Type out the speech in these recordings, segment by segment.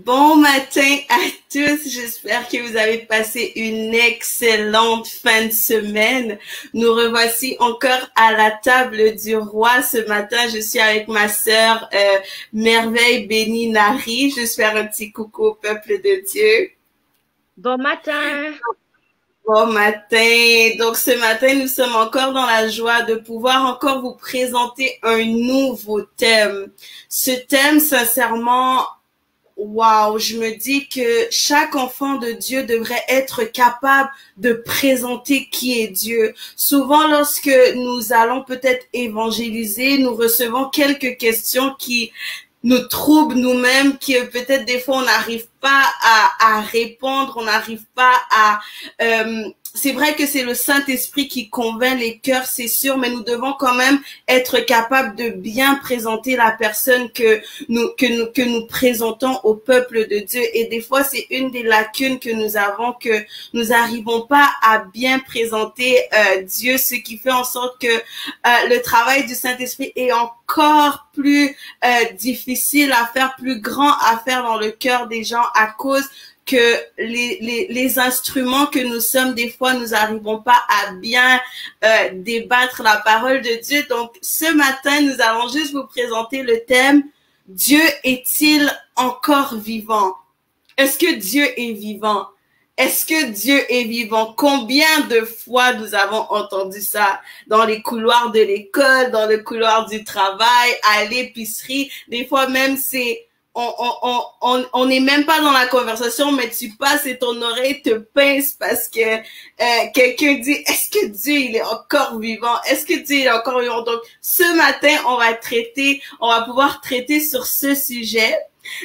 Bon matin à tous, j'espère que vous avez passé une excellente fin de semaine. Nous revoici encore à la table du roi. Ce matin, je suis avec ma sœur Merveille Béni Nari. Je fais un petit coucou au peuple de Dieu. Bon matin. Bon matin. Donc ce matin, nous sommes encore dans la joie de pouvoir encore vous présenter un nouveau thème. Ce thème, sincèrement, wow, je me dis que chaque enfant de Dieu devrait être capable de présenter qui est Dieu. Souvent, lorsque nous allons peut-être évangéliser, nous recevons quelques questions qui nous troublent nous-mêmes, qui peut-être des fois on n'arrive pas à répondre, on n'arrive pas à... c'est vrai que c'est le Saint-Esprit qui convainc les cœurs, c'est sûr, mais nous devons quand même être capables de bien présenter la personne que nous présentons au peuple de Dieu. Et des fois, c'est une des lacunes que nous avons, que nous n'arrivons pas à bien présenter Dieu, ce qui fait en sorte que le travail du Saint-Esprit est encore plus difficile à faire, plus grand à faire dans le cœur des gens à cause que les instruments que nous sommes, des fois, nous n'arrivons pas à bien débattre la parole de Dieu. Donc, ce matin, nous allons juste vous présenter le thème « Dieu est-il encore vivant ?» Est-ce que Dieu est vivant? Est-ce que Dieu est vivant? Combien de fois nous avons entendu ça dans les couloirs de l'école, dans le couloir du travail, à l'épicerie? Des fois même, c'est... on n'est même pas dans la conversation, mais tu passes et ton oreille te pince parce que quelqu'un dit, est-ce que Dieu, il est encore vivant? Est-ce que Dieu, il est encore vivant? Donc, ce matin, on va pouvoir traiter sur ce sujet.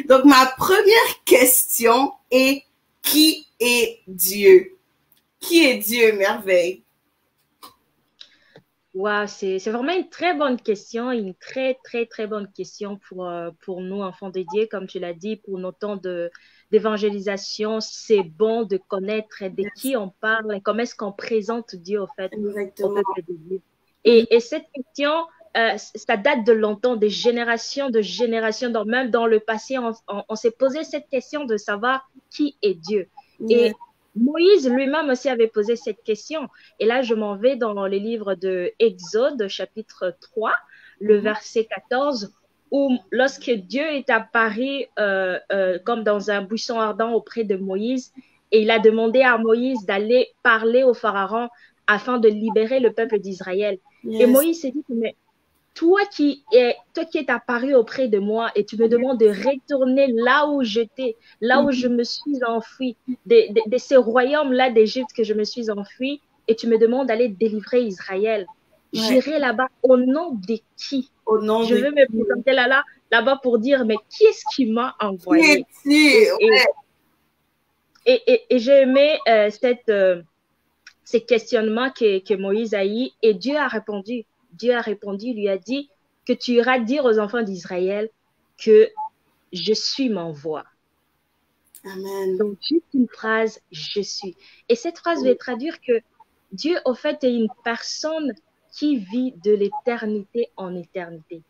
Donc, ma première question est, qui est Dieu? Qui est Dieu, Merveille? Wow, c'est vraiment une très bonne question, une très bonne question pour nous, enfants de Dieu, comme tu l'as dit, pour nos temps d'évangélisation. C'est bon de connaître de qui on parle et comment est-ce qu'on présente Dieu, au fait, au peuple de Dieu. Et cette question, ça date de longtemps, des générations de générations. Donc, même dans le passé, on s'est posé cette question de savoir qui est Dieu. Et Moïse lui-même aussi avait posé cette question. Et là, je m'en vais dans le livre de Exode, chapitre 3, le verset 14, où lorsque Dieu est apparu comme dans un buisson ardent auprès de Moïse, et il a demandé à Moïse d'aller parler au Pharaon afin de libérer le peuple d'Israël. Et Moïse s'est dit, mais toi qui es apparu auprès de moi et tu me demandes de retourner là où j'étais, là où je me suis enfui, de ce royaume-là d'Égypte que je me suis enfui, et tu me demandes d'aller délivrer Israël. J'irai là-bas au nom de qui? Je veux me présenter là-bas pour dire, mais qui est-ce qui m'a envoyé? Et j'ai aimé ces questionnements que Moïse a eu, et Dieu a répondu. Dieu a répondu, lui a dit que tu iras dire aux enfants d'Israël que je suis m'envoie. Amen. Donc, juste une phrase, je suis. Et cette phrase veut traduire que Dieu, au fait, est une personne qui vit de l'éternité en éternité.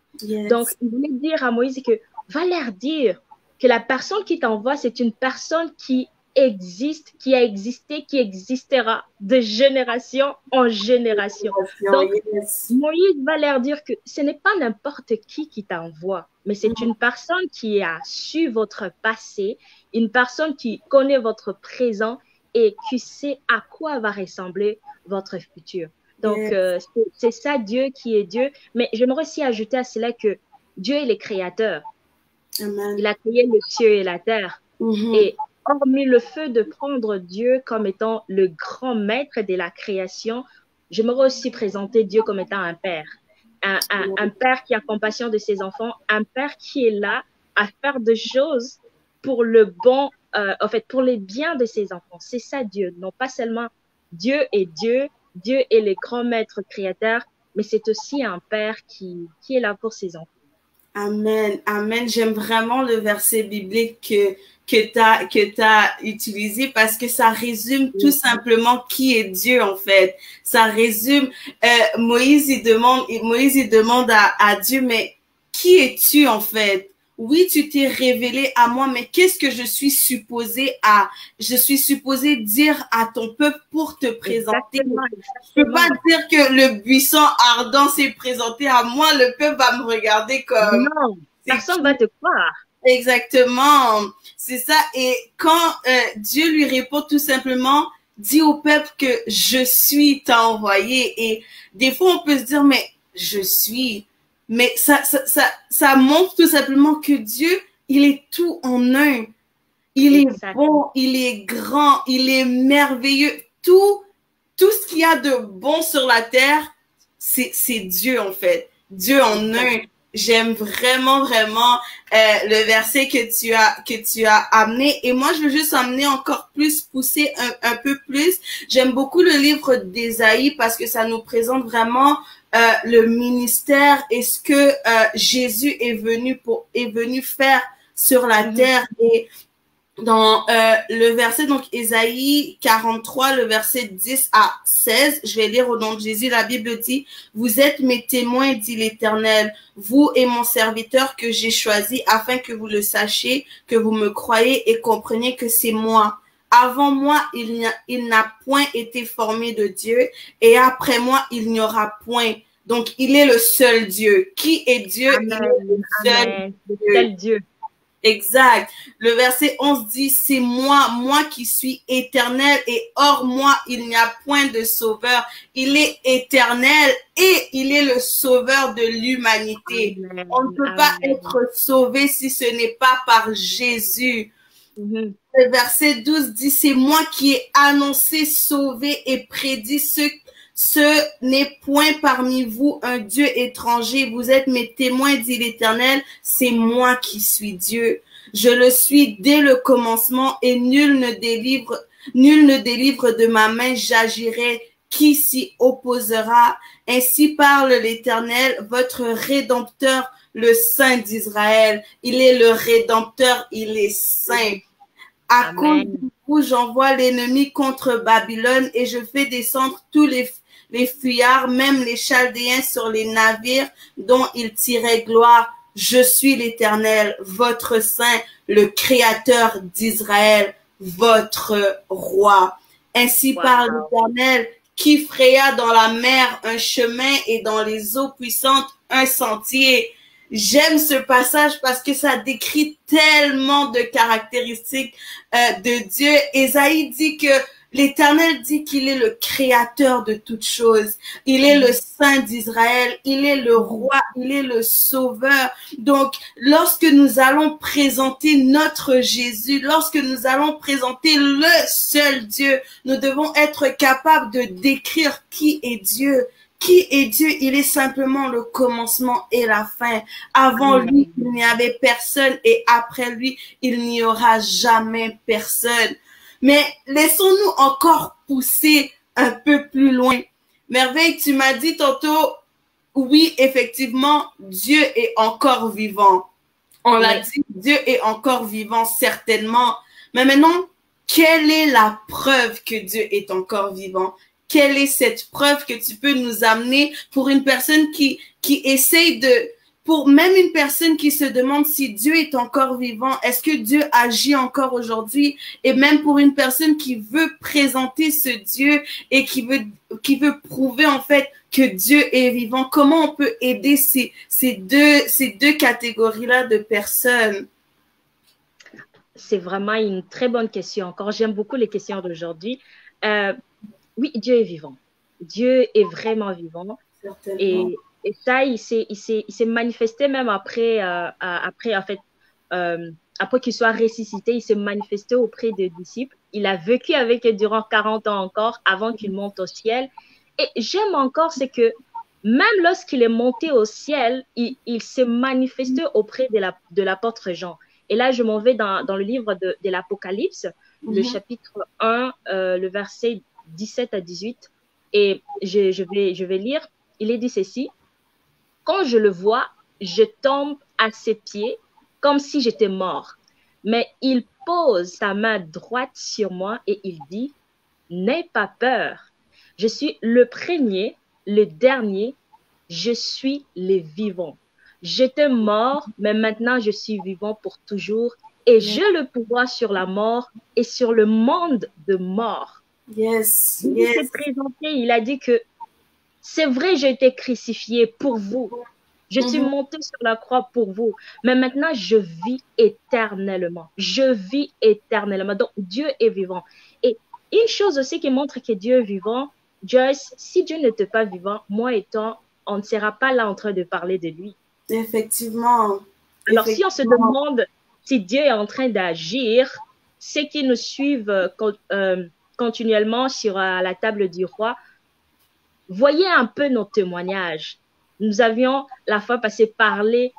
Donc, il voulait dire à Moïse que va leur dire que la personne qui t'envoie, c'est une personne qui existe, qui a existé, qui existera de génération en génération. Donc, Moïse va leur dire que ce n'est pas n'importe qui t'envoie, mais c'est une personne qui a su votre passé, une personne qui connaît votre présent et qui sait à quoi va ressembler votre futur. Donc, c'est ça Dieu qui est Dieu. Mais j'aimerais aussi ajouter à cela que Dieu est le créateur. Amen. Il a créé le ciel et la terre. Et hormis le fait de prendre Dieu comme étant le grand maître de la création, j'aimerais aussi présenter Dieu comme étant un père. Un père qui a compassion de ses enfants, un père qui est là à faire des choses pour le bon, en fait, pour les biens de ses enfants. C'est ça Dieu. Non pas seulement Dieu est Dieu, Dieu est le grand maître créateur, mais c'est aussi un père qui est là pour ses enfants. Amen, amen. J'aime vraiment le verset biblique que t'as utilisé parce que ça résume tout simplement qui est Dieu en fait. Ça résume. Moïse il demande à Dieu, mais qui es-tu en fait? oui, tu t'es révélé à moi, mais qu'est-ce que je suis supposée dire à ton peuple pour te présenter. Exactement, Je peux pas exactement. dire que le buisson ardent s'est présenté à moi, le peuple va me regarder comme, Non, c'est personne qui? va te croire. Exactement, c'est ça. Et quand Dieu lui répond tout simplement, dis au peuple que je suis t'a envoyé. Et des fois, on peut se dire, mais je suis. Mais ça montre tout simplement que Dieu, il est tout en un. Il est Exactement. bon, il est grand, il est merveilleux. Tout ce qu'il y a de bon sur la terre, c'est Dieu en fait. Dieu en un. J'aime vraiment, vraiment le verset que tu as amené. Et moi, je veux juste amener encore plus, pousser un peu plus. J'aime beaucoup le livre d'Ésaïe parce que ça nous présente vraiment le ministère et ce que Jésus est venu faire sur la terre. Et dans le verset, donc Ésaïe 43, le verset 10 à 16, je vais lire au nom de Jésus, la Bible dit, vous êtes mes témoins, dit l'Éternel, vous et mon serviteur que j'ai choisi, afin que vous le sachiez, que vous me croyez et compreniez que c'est moi. Avant moi, il n'a point été formé de Dieu, et après moi, il n'y aura point. Donc, il est le seul Dieu. Qui est Dieu? Amen. Il est le seul Amen. Le Dieu. seul Dieu. Exact. Le verset 11 dit, c'est moi qui suis éternel et hors moi, il n'y a point de sauveur. Il est éternel et il est le sauveur de l'humanité. Amen. On ne peut pas être sauvé si ce n'est pas par Jésus. Le verset 12 dit, c'est moi qui ai annoncé, sauvé et prédit ce n'est point parmi vous un Dieu étranger. Vous êtes mes témoins, dit l'Éternel. C'est moi qui suis Dieu. Je le suis dès le commencement et nul ne délivre de ma main. J'agirai. Qui s'y opposera? Ainsi parle l'Éternel, votre Rédempteur, le Saint d'Israël. Il est le Rédempteur, il est saint. À cause du coup, j'envoie l'ennemi contre Babylone et je fais descendre tous les fuyards, même les Chaldéens sur les navires dont ils tiraient gloire. Je suis l'Éternel, votre Saint, le Créateur d'Israël, votre Roi. Ainsi parle l'Éternel, qui fraya dans la mer un chemin et dans les eaux puissantes un sentier. J'aime ce passage parce que ça décrit tellement de caractéristiques de Dieu. Ésaïe dit que l'Éternel dit qu'il est le créateur de toutes choses. Il est le Saint d'Israël. Il est le roi. Il est le sauveur. Donc, lorsque nous allons présenter notre Jésus, lorsque nous allons présenter le seul Dieu, nous devons être capables de décrire qui est Dieu. Qui est Dieu? Il est simplement le commencement et la fin. Avant lui, il n'y avait personne et après lui, il n'y aura jamais personne. Mais laissons-nous encore pousser un peu plus loin. Merveille, tu m'as dit tantôt, oui, effectivement, Dieu est encore vivant. On l'a dit, Dieu est encore vivant, certainement. Mais maintenant, quelle est la preuve que Dieu est encore vivant? Quelle est cette preuve que tu peux nous amener pour une personne qui essaye pour même une personne qui se demande si Dieu est encore vivant, est-ce que Dieu agit encore aujourd'hui? Et même pour une personne qui veut présenter ce Dieu et qui veut prouver en fait que Dieu est vivant, comment on peut aider ces deux catégories-là de personnes? C'est vraiment une très bonne question. Encore, j'aime beaucoup les questions d'aujourd'hui. Oui, Dieu est vivant. Dieu est vraiment vivant. Et ça, il s'est manifesté même après en fait, après qu'il soit ressuscité, il s'est manifesté auprès des disciples. Il a vécu avec eux durant 40 ans encore avant qu'il monte au ciel. Et j'aime encore, c'est que même lorsqu'il est monté au ciel, il s'est manifesté auprès de l'apôtre Jean. Et là, je m'en vais dans le livre de l'Apocalypse, le chapitre 1, le verset 17 à 18. Et je vais lire. Il est dit ceci. Quand je le vois, je tombe à ses pieds comme si j'étais mort. Mais il pose sa main droite sur moi et il dit, n'aie pas peur. Je suis le premier, le dernier. Je suis le vivant. j'étais mort, mais maintenant je suis vivant pour toujours et j'ai le pouvoir sur la mort et sur le monde de mort. Yes, Il s'est yes. présenté, il a dit que c'est vrai, j'ai été crucifié pour vous. Je suis Mhm. monté sur la croix pour vous. Mais maintenant, je vis éternellement. Je vis éternellement. Donc, Dieu est vivant. Et une chose aussi qui montre que Dieu est vivant, Joyce, si Dieu n'était pas vivant, moi et toi, on ne sera pas là en train de parler de lui. Effectivement. Alors, si on se Effectivement. demande si Dieu est en train d'agir, ceux qui nous suivent continuellement sur la table du roi, voyez un peu nos témoignages. Nous avions la fois passée parlé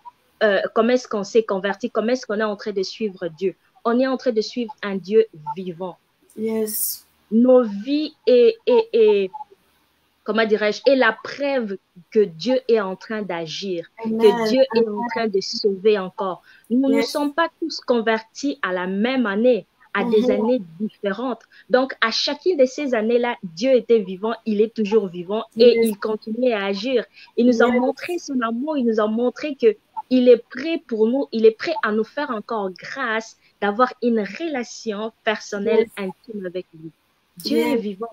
comment est-ce qu'on s'est converti, comment est-ce qu'on est en train de suivre Dieu. On est en train de suivre un Dieu vivant. Yes. Nos vies comment dirais-je, est la preuve que Dieu est en train d'agir, que Amen. Dieu est en train de sauver encore. Nous ne Yes. sommes pas tous convertis à la même année, à des Mhm. années différentes. Donc, à chacune de ces années-là, Dieu était vivant, il est toujours vivant et Yes. il continue à agir. Il nous a Yes. montré son amour, il nous a montré que il est prêt pour nous, il est prêt à nous faire encore grâce d'avoir une relation personnelle Yes. intime avec lui. Dieu est Yes. vivant.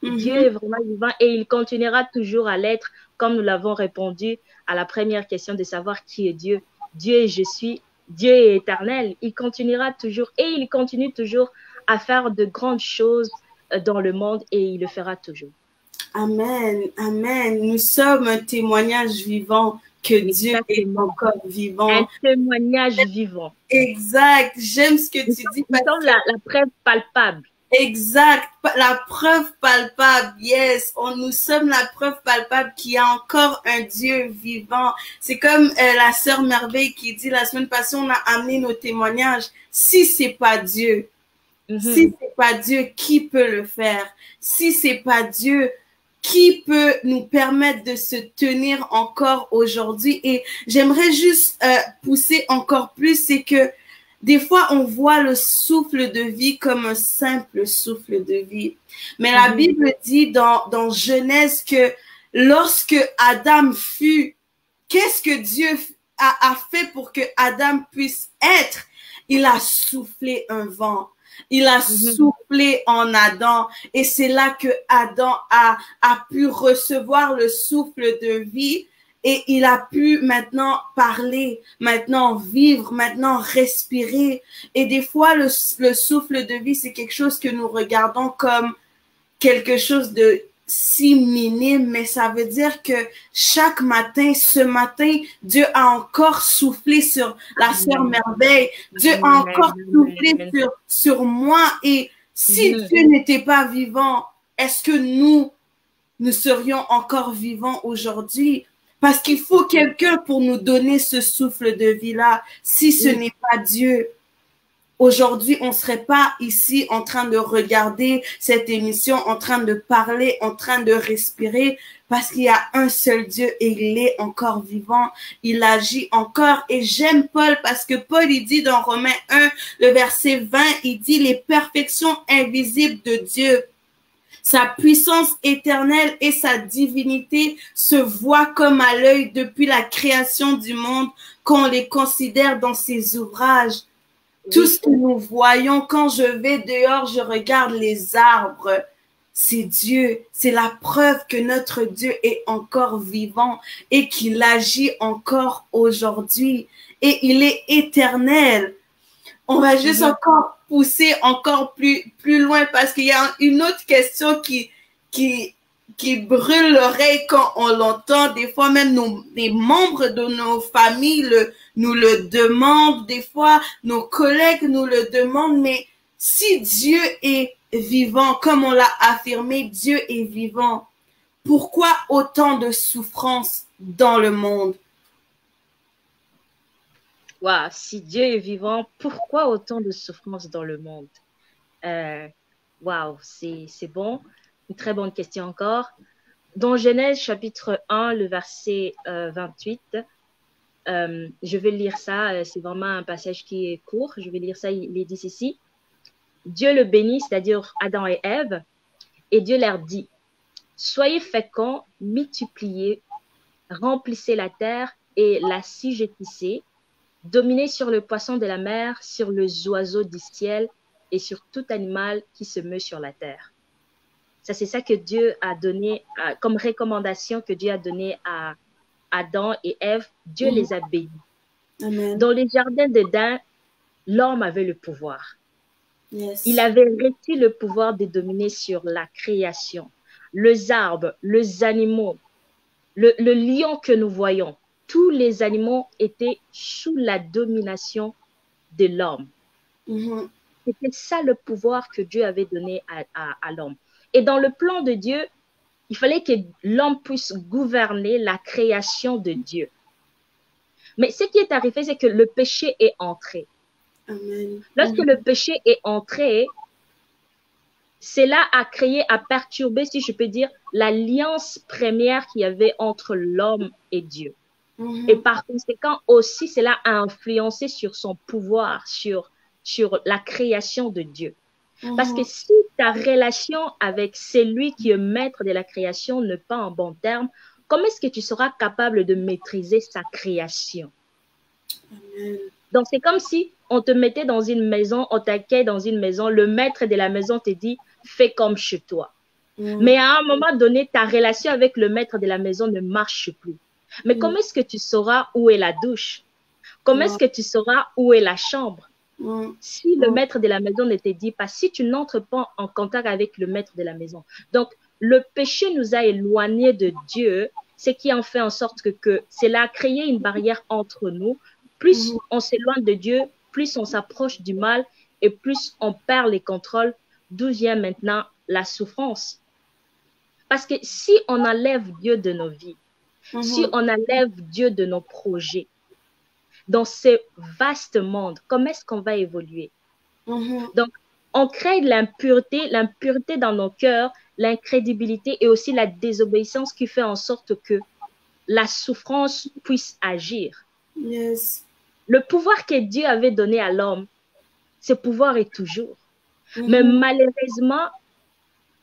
Dieu Mhm. est vraiment vivant et il continuera toujours à l'être, comme nous l'avons répondu à la première question de savoir qui est Dieu. Dieu est je suis, Dieu est éternel. Il continuera toujours et il continue toujours à faire de grandes choses dans le monde et il le fera toujours. Amen. Amen. Nous sommes un témoignage vivant que Dieu est Exactement. encore Un vivant. témoignage vivant. Exact. J'aime ce que tu dis Nous parce sommes que la preuve palpable. exact, la preuve palpable, yes, nous sommes la preuve palpable qu'il y a encore un Dieu vivant. C'est comme la sœur Merveille qui dit la semaine passée, on a amené nos témoignages. Si c'est pas Dieu, si c'est pas Dieu, qui peut le faire? Si c'est pas Dieu, qui peut nous permettre de se tenir encore aujourd'hui? Et j'aimerais juste pousser encore plus, c'est que des fois, on voit le souffle de vie comme un simple souffle de vie. Mais la Bible dit dans Genèse que lorsque Adam fut, qu'est-ce que Dieu a fait pour que Adam puisse être? Il a soufflé un vent. Il a soufflé en Adam et c'est là que Adam a pu recevoir le souffle de vie et il a pu maintenant parler, maintenant vivre, maintenant respirer. Et des fois, le souffle de vie, c'est quelque chose que nous regardons comme quelque chose de si minime, mais ça veut dire que chaque matin, ce matin, Dieu a encore soufflé sur la sœur Merveille. Dieu a encore soufflé sur moi. Et si Dieu n'était pas vivant, est-ce que nous serions encore vivants aujourd'hui? Parce qu'il faut quelqu'un pour nous donner ce souffle de vie-là. Si ce n'est pas Dieu, aujourd'hui, on ne serait pas ici en train de regarder cette émission, en train de parler, en train de respirer, parce qu'il y a un seul Dieu et il est encore vivant. Il agit encore. Et j'aime Paul parce que Paul, il dit dans Romains 1, le verset 20, il dit les perfections invisibles de Dieu. Sa puissance éternelle et sa divinité se voient comme à l'œil depuis la création du monde, qu'on les considère dans ses ouvrages. Tout ce que nous voyons, quand je vais dehors, je regarde les arbres. C'est Dieu. C'est la preuve que notre Dieu est encore vivant et qu'il agit encore aujourd'hui. Et il est éternel. On va juste encore pousser encore plus loin parce qu'il y a une autre question qui brûle l'oreille quand on l'entend. Des fois, même les membres de nos familles nous le demandent. Des fois, nos collègues nous le demandent. Mais si Dieu est vivant, comme on l'a affirmé, Dieu est vivant, pourquoi autant de souffrance dans le monde? Wow, si Dieu est vivant, pourquoi autant de souffrance dans le monde? Wow, c'est bon. Une très bonne question encore. Dans Genèse chapitre 1, le verset 28, je vais lire ça. C'est vraiment un passage qui est court. Je vais lire ça. Il est dit ici. Dieu le bénit, c'est-à-dire Adam et Ève, et Dieu leur dit, soyez féconds, multipliez, remplissez la terre et la cigéticée, dominer sur le poisson de la mer, sur les oiseaux du ciel et sur tout animal qui se meut sur la terre. Ça, c'est ça que Dieu a donné comme recommandation que Dieu a donné à Adam et Ève. Dieu les a bénis. Amen. Dans les jardins d'Éden, l'homme avait le pouvoir. Yes. Il avait reçu le pouvoir de dominer sur la création, les arbres, les animaux, le lion que nous voyons. Tous les animaux étaient sous la domination de l'homme. C'était ça le pouvoir que Dieu avait donné à l'homme. Et dans le plan de Dieu, il fallait que l'homme puisse gouverner la création de Dieu. Mais ce qui est arrivé, c'est que le péché est entré. Amen. Lorsque le péché est entré, cela a créé, a perturbé, si je peux dire, l'alliance première qu'il y avait entre l'homme et Dieu. Et par conséquent, aussi, cela a influencé sur son pouvoir, sur la création de Dieu. Parce que si ta relation avec celui qui est maître de la création n'est pas en bon terme, comment est-ce que tu seras capable de maîtriser sa création? Amen. Donc, c'est comme si on te mettait dans une maison, on t'accueille dans une maison, le maître de la maison te dit « fais comme chez toi ». Mais à un moment donné, ta relation avec le maître de la maison ne marche plus. Mais comment est-ce que tu sauras où est la douche? Comment est-ce que tu sauras où est la chambre? Si le maître de la maison ne te dit pas, si tu n'entres pas en contact avec le maître de la maison. Donc, le péché nous a éloignés de Dieu, ce qui en fait en sorte que cela a créé une barrière entre nous. Plus on s'éloigne de Dieu, plus on s'approche du mal et plus on perd les contrôles, d'où vient maintenant la souffrance. Parce que si on enlève Dieu de nos vies, si on enlève Dieu de nos projets, dans ce vaste monde, comment est-ce qu'on va évoluer? Donc, on crée de l'impureté dans nos cœurs, l'incrédibilité et aussi la désobéissance qui fait en sorte que la souffrance puisse agir. Yes. Le pouvoir que Dieu avait donné à l'homme, ce pouvoir est toujours. Mais malheureusement,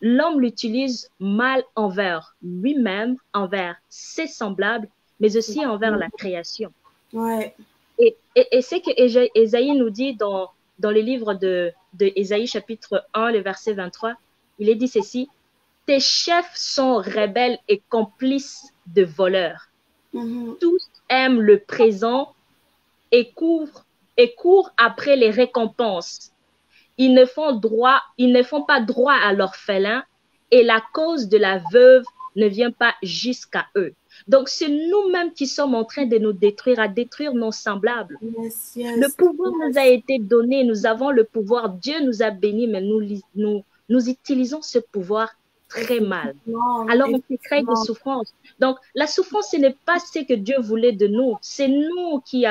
l'homme l'utilise mal envers lui-même, envers ses semblables, mais aussi envers la création. Ouais. Et c'est que Ésaïe nous dit dans le livre de Ésaïe chapitre 1, le verset 23, il est dit ceci, « Tes chefs sont rebelles et complices de voleurs. Tous aiment le présent et courent après les récompenses. Ils ne font pas droit à l'orphelin et la cause de la veuve ne vient pas jusqu'à eux. » Donc, c'est nous-mêmes qui sommes en train de nous détruire, à détruire nos semblables. Yes. Le pouvoir nous a été donné, nous avons le pouvoir, Dieu nous a bénis, mais nous utilisons ce pouvoir très mal. Alors, on se crée des souffrances. Donc, la souffrance, ce n'est pas ce que Dieu voulait de nous. C'est nous qui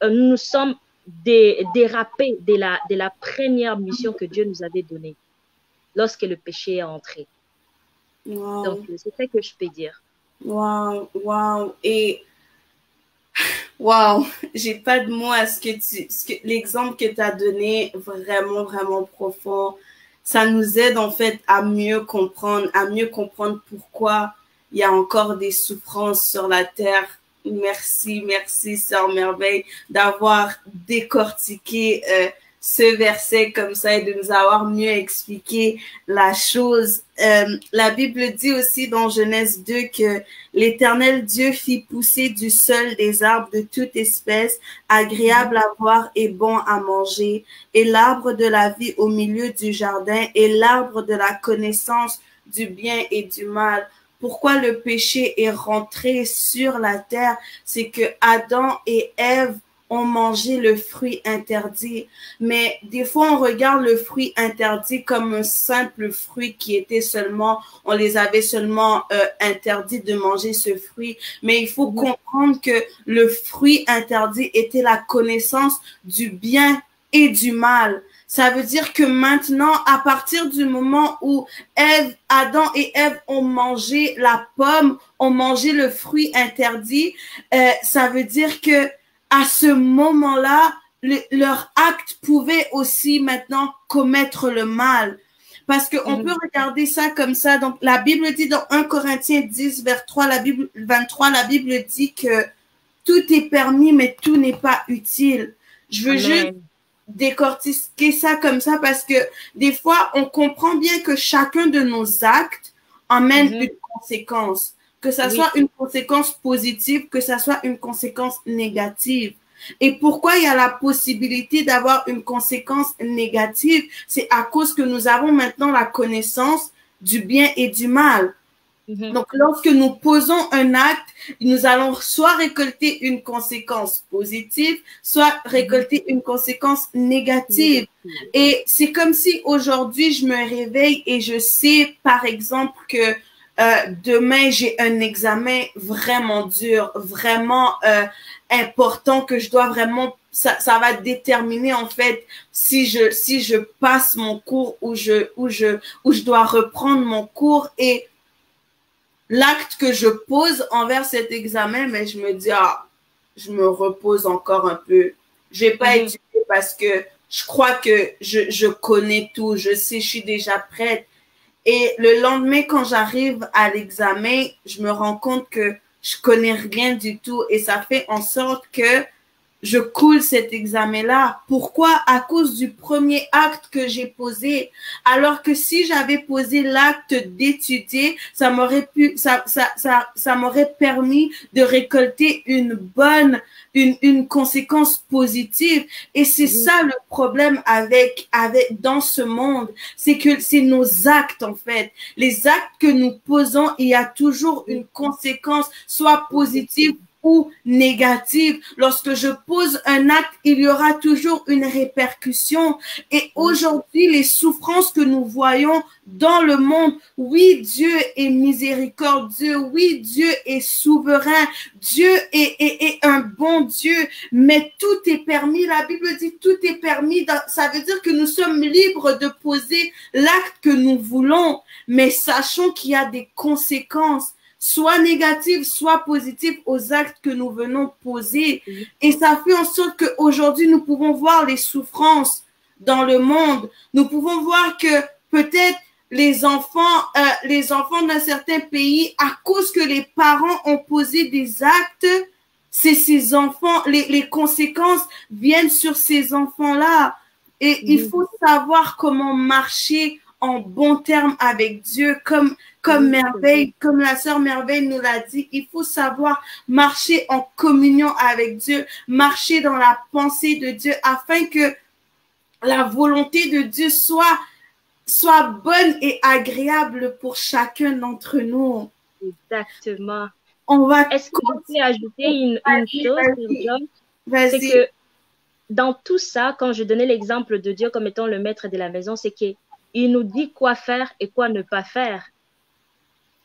nous sommes dérapés de la première mission que Dieu nous avait donnée lorsque le péché est entré. Donc, c'est ça que je peux dire. Wow. Et j'ai pas de mots à l'exemple que tu as donné, vraiment, vraiment profond. Ça nous aide en fait à mieux comprendre pourquoi il y a encore des souffrances sur la terre. Merci, Sœur Merveille, d'avoir décortiqué ce verset comme ça et de nous avoir mieux expliqué la chose. La Bible dit aussi dans Genèse 2 que l'Éternel Dieu fit pousser du sol des arbres de toute espèce, agréables à voir et bons à manger, et l'arbre de la vie au milieu du jardin, et l'arbre de la connaissance du bien et du mal. Pourquoi le péché est rentré sur la terre? C'est que Adam et Ève ont mangé le fruit interdit. Mais des fois, on regarde le fruit interdit comme un simple fruit qui était on les avait seulement interdit de manger ce fruit. Mais il faut comprendre que le fruit interdit était la connaissance du bien et du mal. Ça veut dire que maintenant, à partir du moment où Adam et Ève ont mangé la pomme, ont mangé le fruit interdit, ça veut dire que à ce moment-là, leur acte pouvait aussi maintenant commettre le mal. Parce qu'on peut regarder ça comme ça. Donc, la Bible dit dans 1 Corinthiens 10, vers 3, la Bible, 23, la Bible dit que tout est permis, mais tout n'est pas utile. Je veux juste décortiquer ça comme ça parce que des fois, on comprend bien que chacun de nos actes emmène une conséquence. Que ça soit une conséquence positive, que ça soit une conséquence négative. Et pourquoi il y a la possibilité d'avoir une conséquence négative? C'est à cause que nous avons maintenant la connaissance du bien et du mal. Donc, lorsque nous posons un acte, nous allons soit récolter une conséquence positive, soit récolter une conséquence négative. Et c'est comme si aujourd'hui, je me réveille et je sais, par exemple, que demain, j'ai un examen vraiment dur, vraiment important, que je dois vraiment, ça va déterminer en fait si je passe mon cours ou je dois reprendre mon cours. Et l'acte que je pose envers cet examen, mais je me dis, ah, je me repose encore un peu. Je vais pas étudier parce que je crois que je connais tout, je sais, je suis déjà prête. Et le lendemain, quand j'arrive à l'examen, je me rends compte que je connais rien du tout et ça fait en sorte que je coule cet examen-là. Pourquoi? À cause du premier acte que j'ai posé. Alors que si j'avais posé l'acte d'étudier, ça m'aurait permis de récolter une bonne, une conséquence positive. Et c'est ça le problème dans ce monde. C'est que c'est nos actes, en fait. Les actes que nous posons, il y a toujours une conséquence, soit positive ou négative. Lorsque je pose un acte, il y aura toujours une répercussion. Et aujourd'hui, les souffrances que nous voyons dans le monde, oui, Dieu est miséricordieux, oui, Dieu est souverain, Dieu est un bon Dieu, mais tout est permis. La Bible dit tout est permis. Ça veut dire que nous sommes libres de poser l'acte que nous voulons, mais sachons qu'il y a des conséquences, soit négatives, soit positives aux actes que nous venons poser. Et ça fait en sorte qu'aujourd'hui, nous pouvons voir les souffrances dans le monde. Nous pouvons voir que peut-être les enfants d'un certain pays, à cause que les parents ont posé des actes, c'est ces enfants, les conséquences viennent sur ces enfants-là. Et il faut savoir comment marcher en bon terme avec Dieu, comme Merveille, comme la sœur Merveille nous l'a dit, il faut savoir marcher en communion avec Dieu, marcher dans la pensée de Dieu, afin que la volonté de Dieu soit bonne et agréable pour chacun d'entre nous. Exactement. Est-ce que je peux ajouter une chose, c'est que dans tout ça, quand je donnais l'exemple de Dieu comme étant le maître de la maison, c'est qu'il nous dit quoi faire et quoi ne pas faire.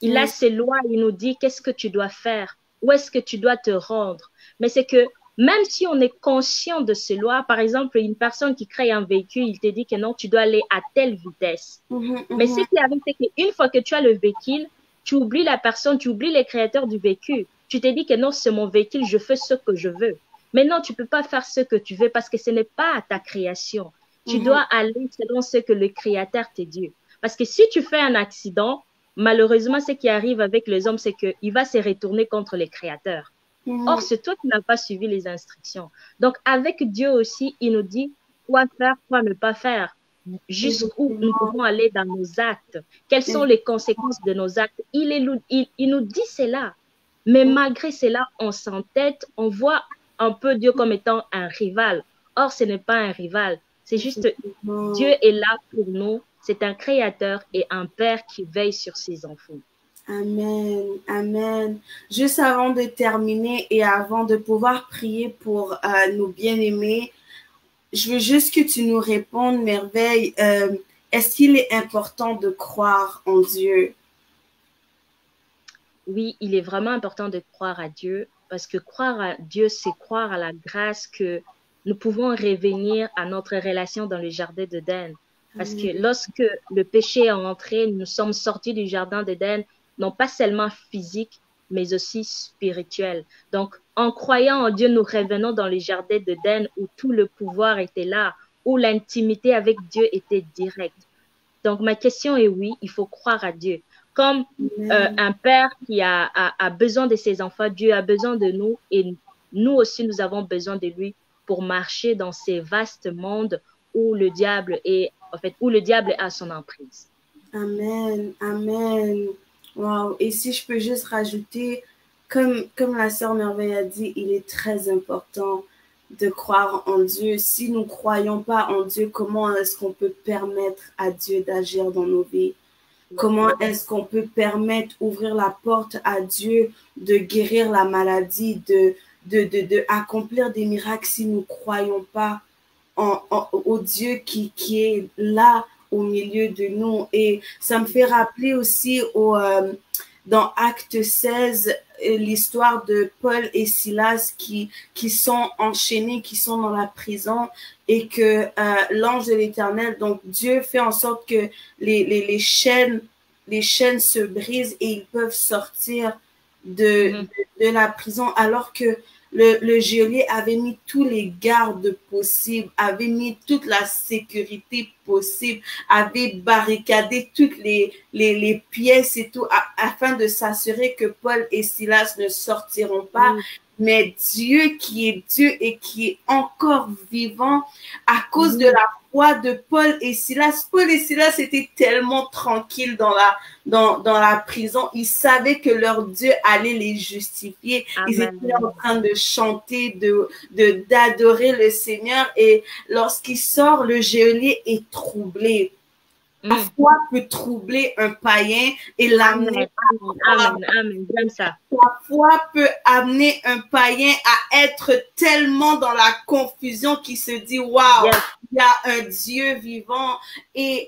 Il a ses lois, il nous dit qu'est-ce que tu dois faire, où est-ce que tu dois te rendre. Mais c'est que même si on est conscient de ces lois, par exemple, une personne qui crée un véhicule, il te dit que non, tu dois aller à telle vitesse. Mais ce qui arrive, c'est qu'une fois que tu as le véhicule, tu oublies la personne, tu oublies les créateurs du véhicule. Tu te dis que non, c'est mon véhicule, je fais ce que je veux. Mais non, tu peux pas faire ce que tu veux parce que ce n'est pas ta création. Tu dois aller selon ce que le créateur te dit. Parce que si tu fais un accident, malheureusement, ce qui arrive avec les hommes, c'est qu'il va se retourner contre les créateurs. Or, c'est toi qui n'as pas suivi les instructions. Donc, avec Dieu aussi, il nous dit quoi faire, quoi ne pas faire, jusqu'où nous pouvons aller dans nos actes, quelles sont les conséquences de nos actes. Il nous dit cela. Mais malgré cela, on s'entête, on voit un peu Dieu comme étant un rival. Or, ce n'est pas un rival. C'est juste Dieu est là pour nous. C'est un créateur et un père qui veille sur ses enfants. Amen, amen. Juste avant de terminer et avant de pouvoir prier pour nos bien-aimés, je veux juste que tu nous répondes, Merveille. Est-ce qu'il est important de croire en Dieu? Oui, il est vraiment important de croire à Dieu parce que croire à Dieu, c'est croire à la grâce que nous pouvons revenir à notre relation dans le jardin d'Éden. Parce que lorsque le péché est entré, nous sommes sortis du jardin d'Éden, non pas seulement physique, mais aussi spirituel. Donc, en croyant en Dieu, nous revenons dans le jardin d'Éden où tout le pouvoir était là, où l'intimité avec Dieu était directe. Donc, ma question est oui, il faut croire à Dieu. Comme un père qui a besoin de ses enfants, Dieu a besoin de nous et nous aussi, nous avons besoin de lui pour marcher dans ces vastes mondes où le diable est, en fait, où le diable a son emprise. Amen, amen. Wow. Et si je peux juste rajouter, comme la sœur Merveille a dit, il est très important de croire en Dieu. Si nous ne croyons pas en Dieu, comment est-ce qu'on peut permettre à Dieu d'agir dans nos vies? Comment est-ce qu'on peut permettre, ouvrir la porte à Dieu de guérir la maladie, de accomplir des miracles si nous ne croyons pas au Dieu qui est là au milieu de nous? Et ça me fait rappeler aussi dans Acte 16, l'histoire de Paul et Silas qui sont enchaînés, qui sont dans la prison, et que l'ange de l'Éternel, donc Dieu fait en sorte que les chaînes se brisent et ils peuvent sortir de la prison, alors que le geôlier avait mis tous les gardes possibles, avait mis toute la sécurité possible, avait barricadé toutes les pièces et tout, afin de s'assurer que Paul et Silas ne sortiront pas. Mais Dieu qui est Dieu et qui est encore vivant, à cause de la foi de Paul et Silas étaient tellement tranquilles dans la prison. Ils savaient que leur Dieu allait les justifier. Amen. Ils étaient en train de chanter, d'adorer le Seigneur. Et lorsqu'il sort, le geôlier est troublé. La foi peut troubler un païen et l'amener. Amen. J'aime ça. La foi peut amener un païen à être tellement dans la confusion qu'il se dit, waouh, il y a un Dieu vivant. Et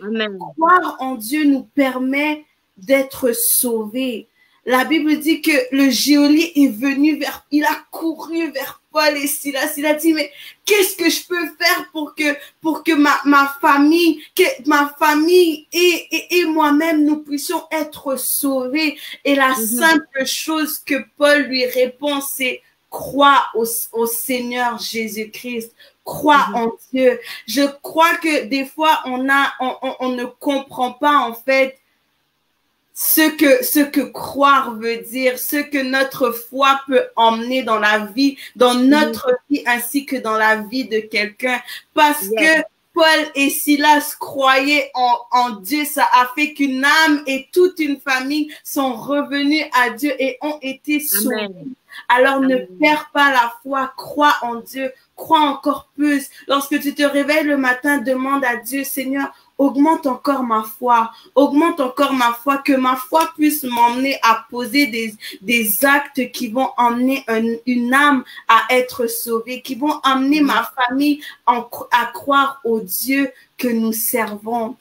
croire en Dieu nous permet d'être sauvés. La Bible dit que le geôlier est venu il a couru vers Paul et Silas. Il a dit, mais qu'est-ce que je peux faire pour que ma famille et moi-même, nous puissions être sauvés? Et la simple chose que Paul lui répond, c'est crois au Seigneur Jésus-Christ. Crois en Dieu. Je crois que des fois, on ne comprend pas, en fait, ce que croire veut dire, ce que notre foi peut emmener dans la vie, dans notre vie ainsi que dans la vie de quelqu'un. Parce que Paul et Silas croyaient en Dieu, ça a fait qu'une âme et toute une famille sont revenus à Dieu et ont été sauvés. Alors ne perds pas la foi, crois en Dieu, crois encore plus. Lorsque tu te réveilles le matin, demande à Dieu, Seigneur, augmente encore ma foi, que ma foi puisse m'emmener à poser des actes qui vont emmener une âme à être sauvée, qui vont amener ma famille à croire au Dieu que nous servons.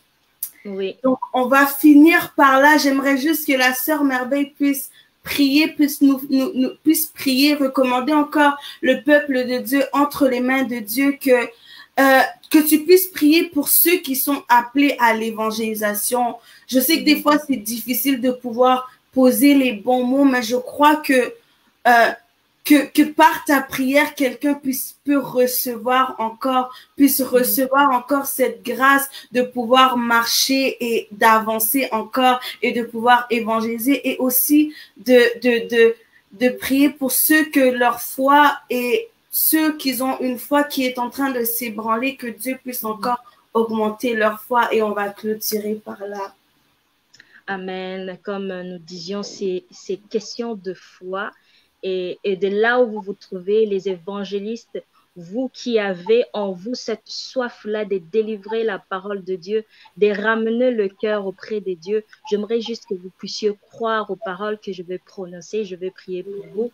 Oui. Donc, on va finir par là. J'aimerais juste que la sœur Merveille puisse prier, puisse prier, recommander encore le peuple de Dieu entre les mains de Dieu, que tu puisses prier pour ceux qui sont appelés à l'évangélisation. Je sais que des fois, c'est difficile de pouvoir poser les bons mots, mais je crois que par ta prière, quelqu'un puisse recevoir encore cette grâce de pouvoir marcher et d'avancer encore et de pouvoir évangéliser, et aussi de prier pour ceux que leur foi et ceux qui ont une foi qui est en train de s'ébranler, que Dieu puisse encore augmenter leur foi, et on va clôturer par là. Amen. Comme nous disions, c'est question de foi, et de là où vous vous trouvez, les évangélistes, vous qui avez en vous cette soif-là de délivrer la parole de Dieu, de ramener le cœur auprès de Dieu, j'aimerais juste que vous puissiez croire aux paroles que je vais prononcer. Je vais prier pour vous.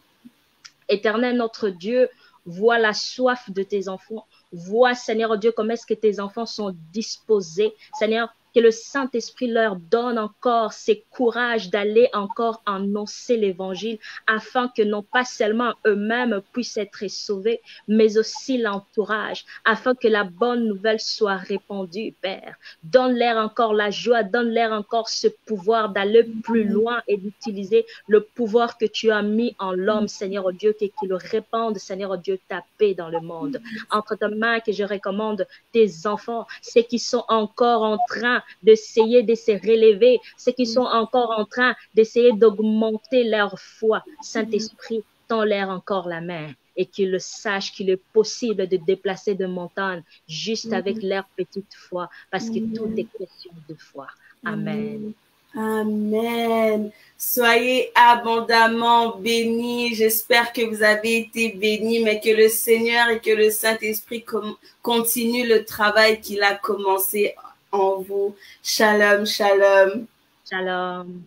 Éternel notre Dieu, vois la soif de tes enfants. Vois, Seigneur Dieu, comment est-ce que tes enfants sont disposés. Seigneur, que le Saint-Esprit leur donne encore ce courage d'aller encore annoncer l'évangile, afin que non pas seulement eux-mêmes puissent être sauvés, mais aussi l'entourage, afin que la bonne nouvelle soit répandue, Père. Donne-leur encore la joie, donne-leur encore ce pouvoir d'aller plus loin et d'utiliser le pouvoir que tu as mis en l'homme, Seigneur Dieu, qu'il le répande, Seigneur Dieu, ta paix dans le monde. Entre tes mains que je recommande tes enfants, ceux qui sont encore en train d'essayer de se relever, ceux qui sont encore en train d'essayer d'augmenter leur foi. Saint-Esprit, tends-leur encore la main et qu'ils sachent qu'il est possible de déplacer des montagnes juste avec leur petite foi, parce que tout est question de foi. Amen. Amen. Soyez abondamment bénis. J'espère que vous avez été bénis, mais que le Seigneur et que le Saint-Esprit continuent le travail qu'il a commencé en vous. Shalom, shalom. Shalom.